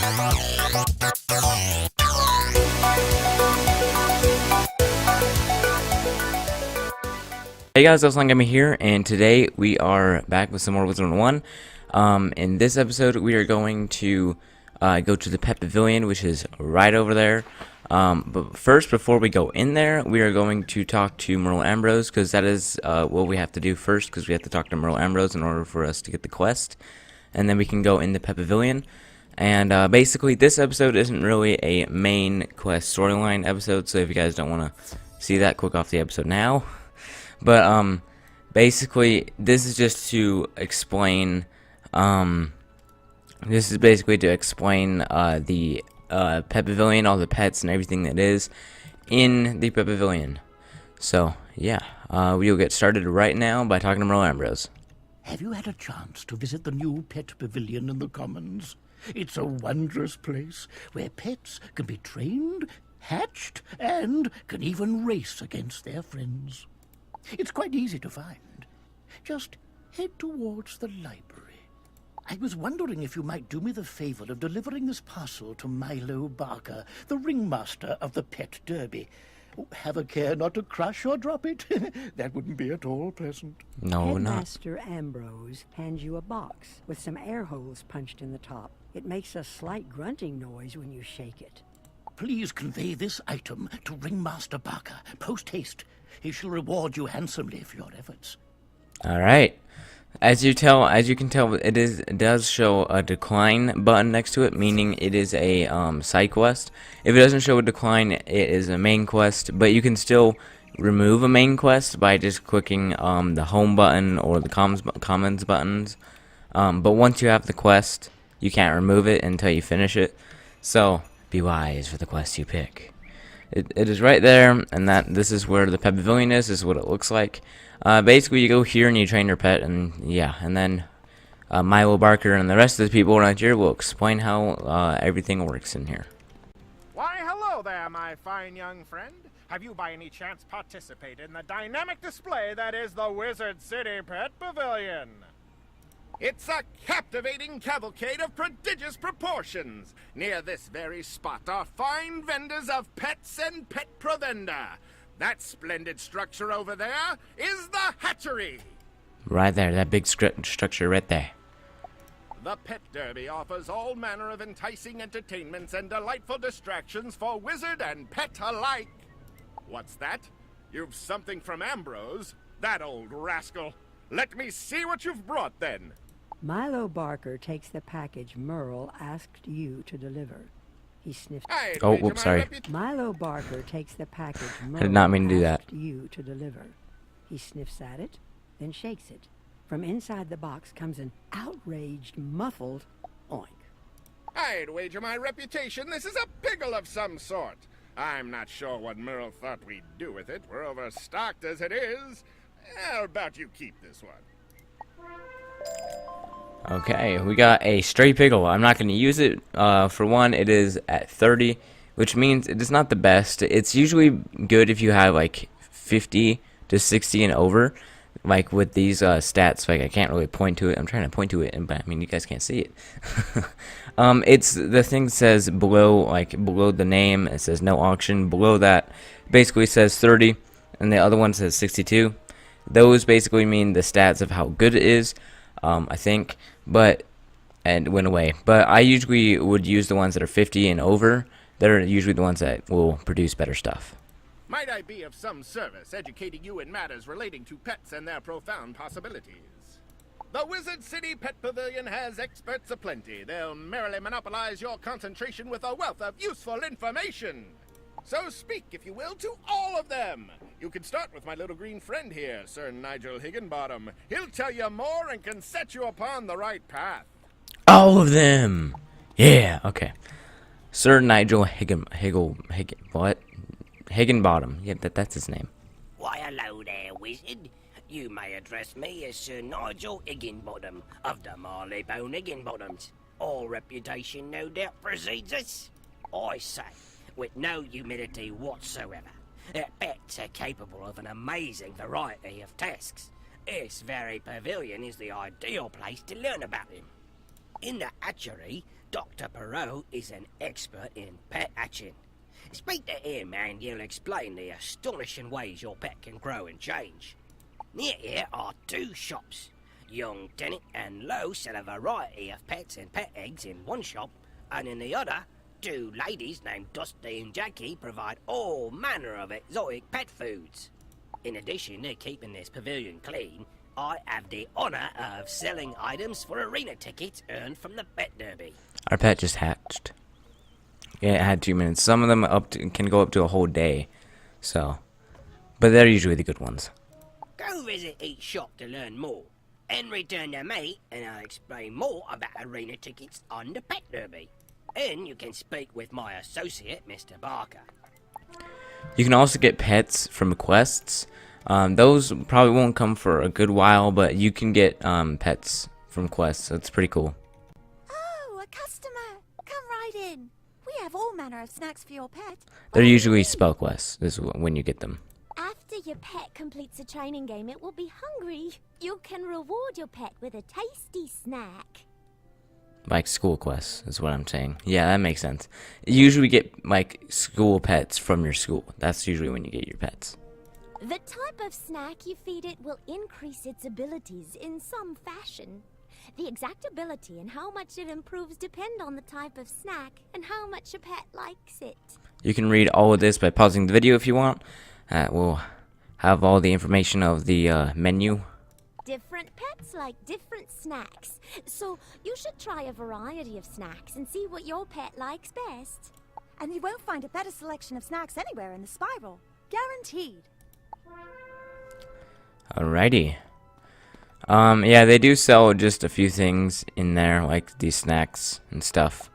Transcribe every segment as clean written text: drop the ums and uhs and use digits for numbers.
Hey guys, Gaming here, and today we are back with some more Wizard101. In this episode, we are going to go to the Pet Pavillion, which is right over there. But first, before we go in there, we are going to talk to Merle Ambrose, because that is what we have to do first, because we have to talk to Merle Ambrose in order for us to get the quest. And then we can go in the Pet Pavillion. And basically, this episode isn't really a main quest storyline episode, so if you guys don't want to see that, click off the episode now. But basically, this is just to explain. This is basically to explain the Pet Pavillion, all the pets and everything that is in the Pet Pavillion. So yeah, we'll get started right now by talking to Merle Ambrose. Have you had a chance to visit the new Pet Pavillion in the Commons? It's a wondrous place where pets can be trained, hatched, and can even race against their friends. It's quite easy to find. Just head towards the library. I was wondering if you might do me the favor of delivering this parcel to Milo Barker, the ringmaster of the Pet Derby. Have a care not to crush or drop it. That wouldn't be at all pleasant. No, not. Headmaster Ambrose hands you a box with some air holes punched in the top. It makes a slight grunting noise when you shake it. Please convey this item to Ringmaster Barker, post haste. He shall reward you handsomely for your efforts. All right. As you can tell, it does show a decline button next to it, meaning it is a side quest. If it doesn't show a decline, it is a main quest. But you can still remove a main quest by just clicking the home button or the commons buttons. But once you have the quest, you can't remove it until you finish it. So be wise for the quest you pick. It is right there, and this is where the Pet Pavillion is. This is what it looks like. Basically, you go here and you train your pet, and yeah, and then Milo Barker and the rest of the people around here will explain how everything works in here. Why, hello there, my fine young friend. Have you by any chance participated in the dynamic display that is the Wizard City Pet Pavillion? It's a captivating cavalcade of prodigious proportions. Near this very spot are fine vendors of pets and pet provender. That splendid structure over there is the hatchery. Right there, that big structure right there. The Pet Derby offers all manner of enticing entertainments and delightful distractions for wizard and pet alike. What's that? You've something from Ambrose? That old rascal. Let me see what you've brought then. Milo Barker takes the package Merle asked you to deliver. He sniffs. Oh, whoops, sorry. Milo Barker takes the package Merle I did not mean to do that. asked you to deliver. He sniffs at it, then shakes it. From inside the box comes an outraged, muffled oink. I'd wager my reputation this is a pickle of some sort. I'm not sure what Merle thought we'd do with it. We're overstocked as it is. How about you keep this one? Okay, we got a stray pickle. I'm not going to use it. For one, it is at 30, which means it is not the best. It's usually good if you have like 50 to 60 and over. Like with these stats, like I can't really point to it. I'm trying to point to it, but I mean you guys can't see it. It's the thing says below the name. It says no auction. Below that, basically says 30, and the other one says 62. Those basically mean the stats of how good it is. I think, and went away. But I usually would use the ones that are 50 and over. That are usually the ones that will produce better stuff. Might I be of some service educating you in matters relating to pets and their profound possibilities? The Wizard City Pet Pavillion has experts aplenty. They'll merrily monopolize your concentration with a wealth of useful information. So speak, if you will, to all of them. You can start with my little green friend here, Sir Nigel Higginbottom. He'll tell you more and can set you upon the right path. All of them! Yeah, okay. Sir Nigel Higginbottom. Yeah, that's his name. Why, hello there, wizard. You may address me as Sir Nigel Higginbottom of the Marleybone Higginbottoms. All reputation, no doubt, precedes us. I say, with no humility whatsoever, that pets are capable of an amazing variety of tasks. This very pavilion is the ideal place to learn about them. In the hatchery, Dr. Perot is an expert in pet hatching. Speak to him and he'll explain the astonishing ways your pet can grow and change. Near here are 2 shops. Young Tenant and Lowe sell a variety of pets and pet eggs in one shop, and in the other, 2 ladies named Dusty and Jackie provide all manner of exotic pet foods. In addition to keeping this pavilion clean, I have the honor of selling items for arena tickets earned from the pet derby. Our pet just hatched. Yeah, it had 2 minutes. Some of them can go up to a whole day. So, but they're usually the good ones. Go visit each shop to learn more, and return to me, and I'll explain more about arena tickets on the pet derby. And you can speak with my associate, Mr. Barker. You can also get pets from quests. Those probably won't come for a good while, but you can get pets from quests. So it's pretty cool. Oh, a customer! Come right in. We have all manner of snacks for your pet. They're usually spell quests, is when you get them. After your pet completes a training game, it will be hungry. You can reward your pet with a tasty snack. Like school quests, is what I'm saying. Yeah, that makes sense. You usually get, like, school pets from your school. That's usually when you get your pets. The type of snack you feed it will increase its abilities in some fashion. The exact ability and how much it improves depend on the type of snack and how much a pet likes it. You can read all of this by pausing the video if you want. We'll have all the information of the menu. Different pets like different snacks, so you should try a variety of snacks and see what your pet likes best. And you won't find a better selection of snacks anywhere in the spiral. Guaranteed. Alrighty. Yeah, they do sell just a few things in there, like these snacks and stuff.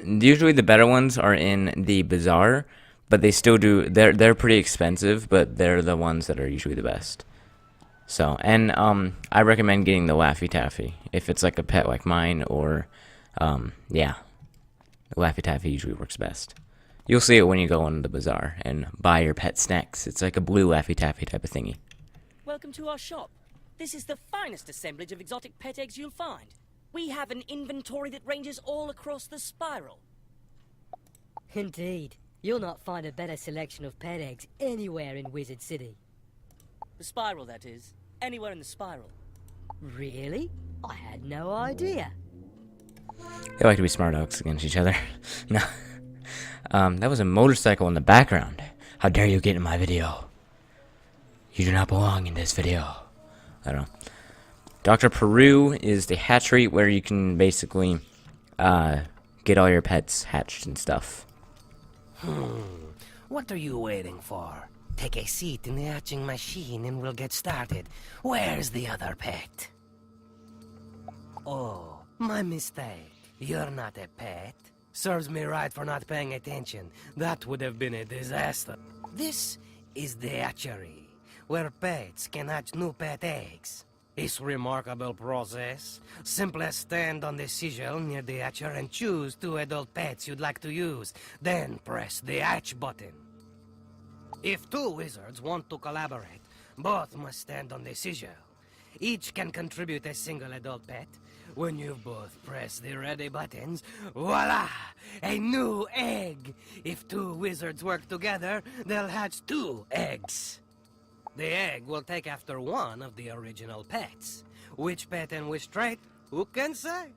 Usually the better ones are in the bazaar, but they still do. They're pretty expensive, but they're the ones that are usually the best. So, and I recommend getting the Laffy Taffy if it's like a pet like mine, or yeah, the Laffy Taffy usually works best. You'll see it when you go into the bazaar and buy your pet snacks. It's like a blue Laffy Taffy type of thingy. Welcome to our shop. This is the finest assemblage of exotic pet eggs you'll find. We have an inventory that ranges all across the spiral. Indeed. You'll not find a better selection of pet eggs anywhere in Wizard City. The spiral, that is. Anywhere in the spiral. Really? I had no idea. They like to be smart alecks against each other. No. That was a motorcycle in the background. How dare you get in my video? You do not belong in this video. I don't know. Dr. Peru is the hatchery where you can basically get all your pets hatched and stuff. What are you waiting for? Take a seat in the hatching machine and we'll get started. Where's the other pet? Oh, my mistake. You're not a pet. Serves me right for not paying attention. That would have been a disaster. This is the hatchery, where pets can hatch new pet eggs. This remarkable process. Simply stand on the sigil near the hatcher and choose 2 adult pets you'd like to use. Then press the hatch button. If 2 wizards want to collaborate, both must stand on the sigil. Each can contribute a single adult pet. When you've both pressed the ready buttons, voila! A new egg! If 2 wizards work together, they'll hatch 2 eggs. The egg will take after one of the original pets. Which pet and which trait? Who can say?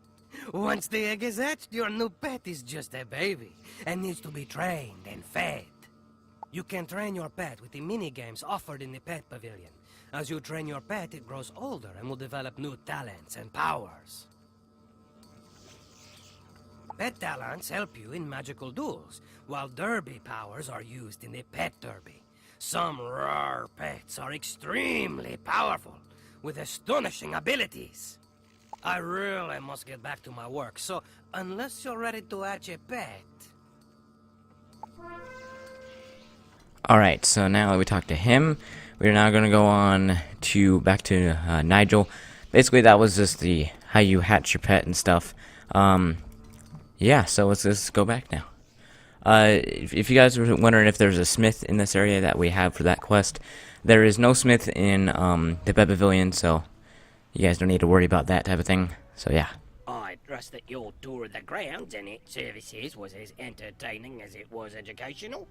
Once the egg is hatched, your new pet is just a baby and needs to be trained and fed. You can train your pet with the mini-games offered in the Pet Pavillion. As you train your pet, it grows older and will develop new talents and powers. Pet talents help you in magical duels, while derby powers are used in the Pet Derby. Some rare pets are extremely powerful, with astonishing abilities. I really must get back to my work, so unless you're ready to hatch a pet... Alright, so now that we talked to him, we're now going to go on to back to Nigel. Basically, that was just the how you hatch your pet and stuff. Yeah, so let's just go back now. If you guys were wondering if there's a smith in this area that we have for that quest, there is no smith in the Pet Pavillion, so you guys don't need to worry about that type of thing. So yeah. I trust that your tour of the grounds and its services was as entertaining as it was educational.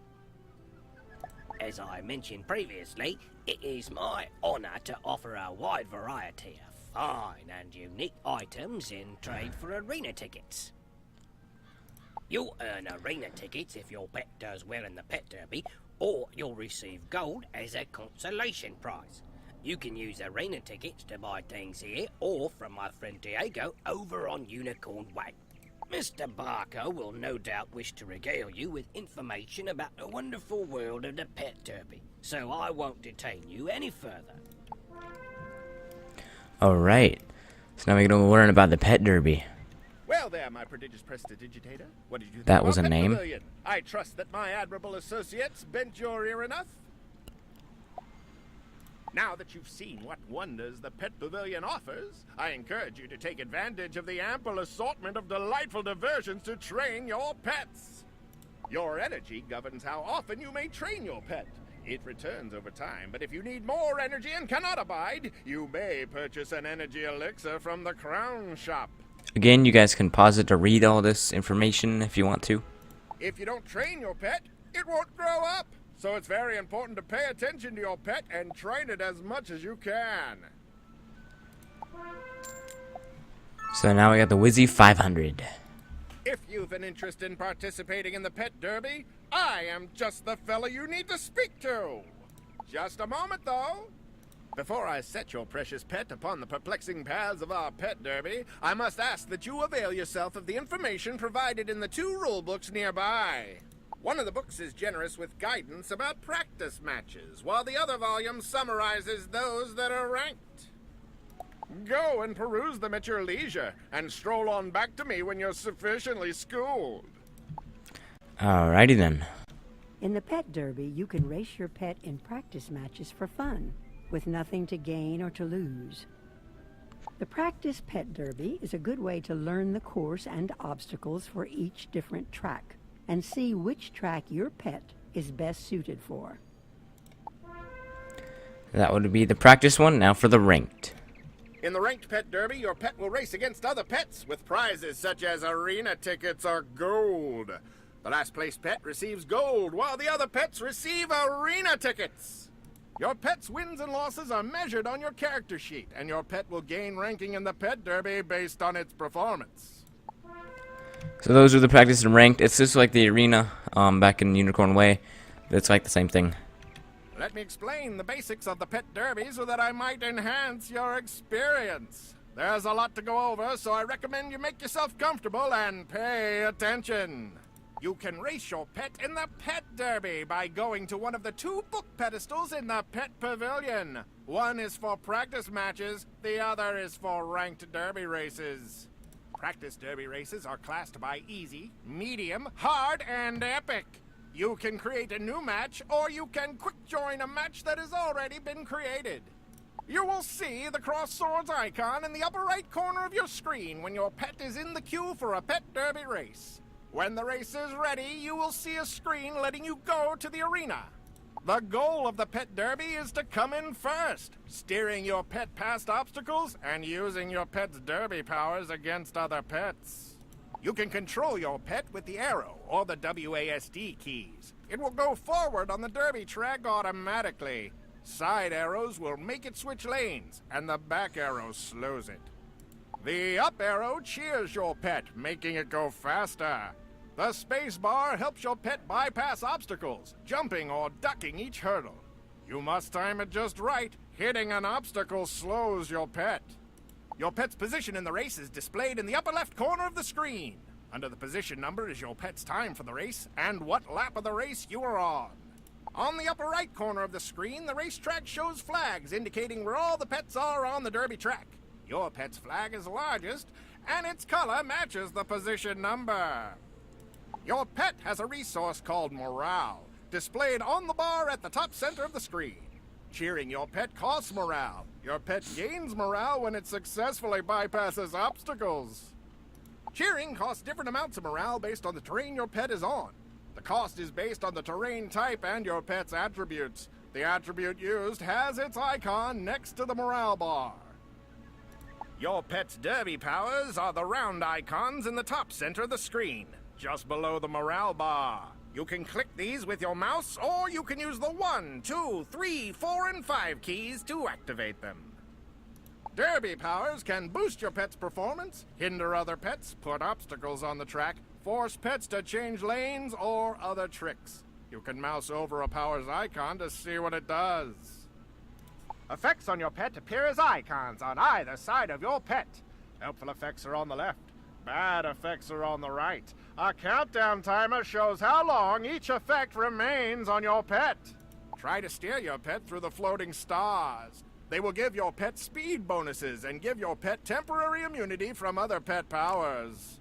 As I mentioned previously, it is my honour to offer a wide variety of fine and unique items in trade for arena tickets. You'll earn arena tickets if your pet does well in the pet derby, or you'll receive gold as a consolation prize. You can use arena tickets to buy things here, or from my friend Diego over on Unicorn Way. Mr. Barker will no doubt wish to regale you with information about the wonderful world of the pet derby, so I won't detain you any further. Alright. So now we're going to learn about the pet derby. Well there, my prodigious prestidigitator. What did you think That of was our a Pet name? Pavilion? I trust that my admirable associates bent your ear enough. Now that you've seen what wonders the Pet Pavilion offers, I encourage you to take advantage of the ample assortment of delightful diversions to train your pets. Your energy governs how often you may train your pet. It returns over time, but if you need more energy and cannot abide, you may purchase an energy elixir from the Crown Shop. Again, you guys can pause it to read all this information if you want to. If you don't train your pet, it won't grow up. So it's very important to pay attention to your pet and train it as much as you can. So now we got the Wizzy 500. If you've an interest in participating in the pet derby, I am just the fella you need to speak to. Just a moment, though. Before I set your precious pet upon the perplexing paths of our pet derby, I must ask that you avail yourself of the information provided in the 2 rule books nearby. One of the books is generous with guidance about practice matches, while the other volume summarizes those that are ranked. Go and peruse them at your leisure, and stroll on back to me when you're sufficiently schooled. Alrighty then. In the pet derby, you can race your pet in practice matches for fun, with nothing to gain or to lose. The practice pet derby is a good way to learn the course and obstacles for each different track, and see which track your pet is best suited for. That would be the practice one. Now for the ranked. In the ranked pet derby, your pet will race against other pets with prizes such as arena tickets or gold. The last place pet receives gold, while the other pets receive arena tickets. Your pet's wins and losses are measured on your character sheet, and your pet will gain ranking in the pet derby based on its performance. So those are the practice and ranked. It's just like the arena back in Unicorn Way. It's like the same thing. Let me explain the basics of the pet derby so that I might enhance your experience. There's a lot to go over, so I recommend you make yourself comfortable and pay attention. You can race your pet in the pet derby by going to one of the 2 book pedestals in the Pet Pavilion. One is for practice matches, the other is for ranked derby races. Practice derby races are classed by easy, medium, hard, and epic. You can create a new match, or you can quick join a match that has already been created. You will see the cross swords icon in the upper right corner of your screen when your pet is in the queue for a pet derby race. When the race is ready, you will see a screen letting you go to the arena. The goal of the pet derby is to come in first, steering your pet past obstacles and using your pet's derby powers against other pets. You can control your pet with the arrow or the WASD keys. It will go forward on the derby track automatically. Side arrows will make it switch lanes, and the back arrow slows it. The up arrow cheers your pet, making it go faster. The space bar helps your pet bypass obstacles, jumping or ducking each hurdle. You must time it just right. Hitting an obstacle slows your pet. Your pet's position in the race is displayed in the upper left corner of the screen. Under the position number is your pet's time for the race and what lap of the race you are on. On the upper right corner of the screen, the racetrack shows flags indicating where all the pets are on the derby track. Your pet's flag is largest, and its color matches the position number. Your pet has a resource called morale, displayed on the bar at the top center of the screen. Cheering your pet costs morale. Your pet gains morale when it successfully bypasses obstacles. Cheering costs different amounts of morale based on the terrain your pet is on. The cost is based on the terrain type and your pet's attributes. The attribute used has its icon next to the morale bar. Your pet's derby powers are the round icons in the top center of the screen, just below the morale bar. You can click these with your mouse, or you can use the 1, 2, 3, 4, and 5 keys to activate them. Derby powers can boost your pet's performance, hinder other pets, put obstacles on the track, force pets to change lanes, or other tricks. You can mouse over a power's icon to see what it does. Effects on your pet appear as icons on either side of your pet. Helpful effects are on the left. Bad effects are on the right. A countdown timer shows how long each effect remains on your pet. Try to steer your pet through the floating stars. They will give your pet speed bonuses and give your pet temporary immunity from other pet powers.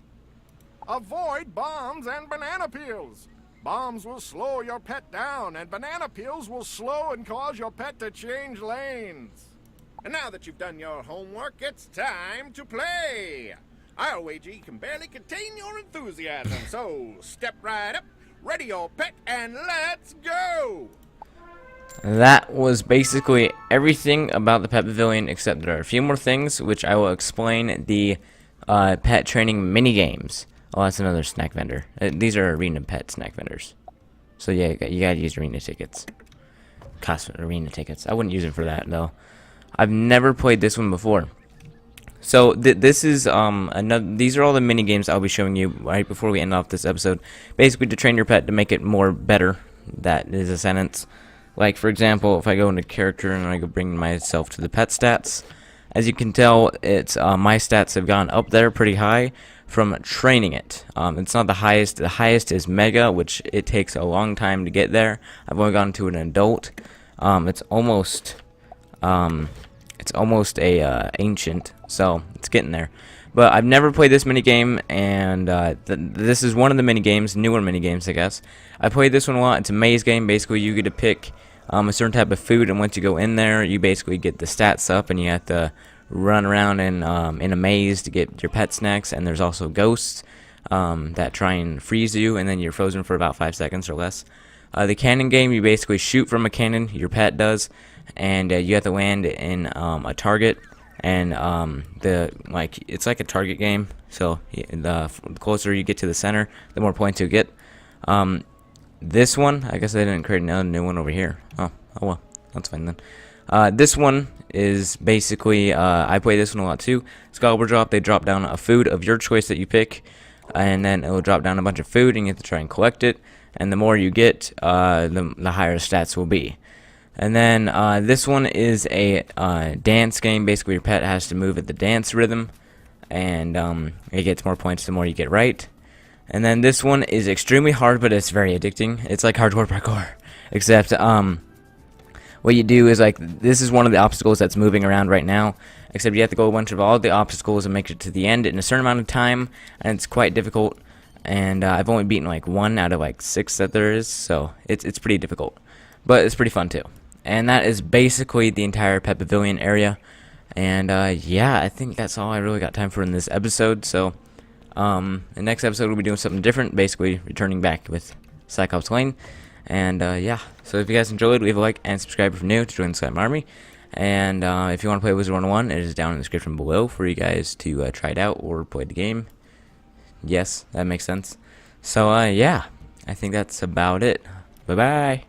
Avoid bombs and banana peels. Bombs will slow your pet down, and banana peels will slow and cause your pet to change lanes. And now that you've done your homework, it's time to play. I'll wager you can barely contain your enthusiasm, so step right up, ready your pet, and let's go! That was basically everything about the Pet Pavilion, except there are a few more things, which I will explain. The pet training mini games. Oh, that's another snack vendor. These are arena pet snack vendors. So yeah, you gotta use arena tickets. Cost arena tickets. I wouldn't use it for that though. I've never played this one before. So this is another. These are all the mini games I'll be showing you right before we end off this episode. Basically, to train your pet to make it more better. That is a sentence. Like for example, if I go into character and I go bring myself to the pet stats, as you can tell, it's my stats have gone up there pretty high from training it. It's not the highest. The highest is Mega, which it takes a long time to get there. I've only gone to an adult. It's almost a ancient, so it's getting there. But I've never played this mini game, and this is one of the mini games, newer mini games, I guess. I played this one a lot. It's a maze game. Basically, you get to pick a certain type of food, and once you go in there, you basically get the stats up, and you have to run around in a maze to get your pet snacks. And there's also ghosts that try and freeze you, and then you're frozen for about 5 seconds or less. The cannon game, you basically shoot from a cannon, your pet does, and you have to land in a target, and it's like a target game. So the closer you get to the center, the more points you get. This one, I guess they didn't create another new one over here. Oh well, that's fine then. This one is basically, I play this one a lot too. Scalper drop, they drop down a food of your choice that you pick, and then it will drop down a bunch of food, and you have to try and collect it. And the more you get, the higher stats will be. And then this one is a dance game. Basically, your pet has to move at the dance rhythm, and it gets more points the more you get right. And then this one is extremely hard, but it's very addicting. It's like hardcore parkour, except what you do is, like, this is one of the obstacles that's moving around right now, except you have to go a bunch of all the obstacles and make it to the end in a certain amount of time, and it's quite difficult. And I've only beaten like 1 out of like 6 that there is, so it's pretty difficult, but it's pretty fun too. And that is basically the entire Pet Pavilion area. And yeah, I think that's all I really got time for in this episode. So the next episode we'll be doing something different, basically returning back with Cyclops Lane. And yeah, so if you guys enjoyed, leave a like and subscribe if you're new to join the Slime Army. And if you want to play Wizard101, it is down in the description below for you guys to try it out or play the game. Yes, that makes sense. So yeah, I think that's about it. Bye bye.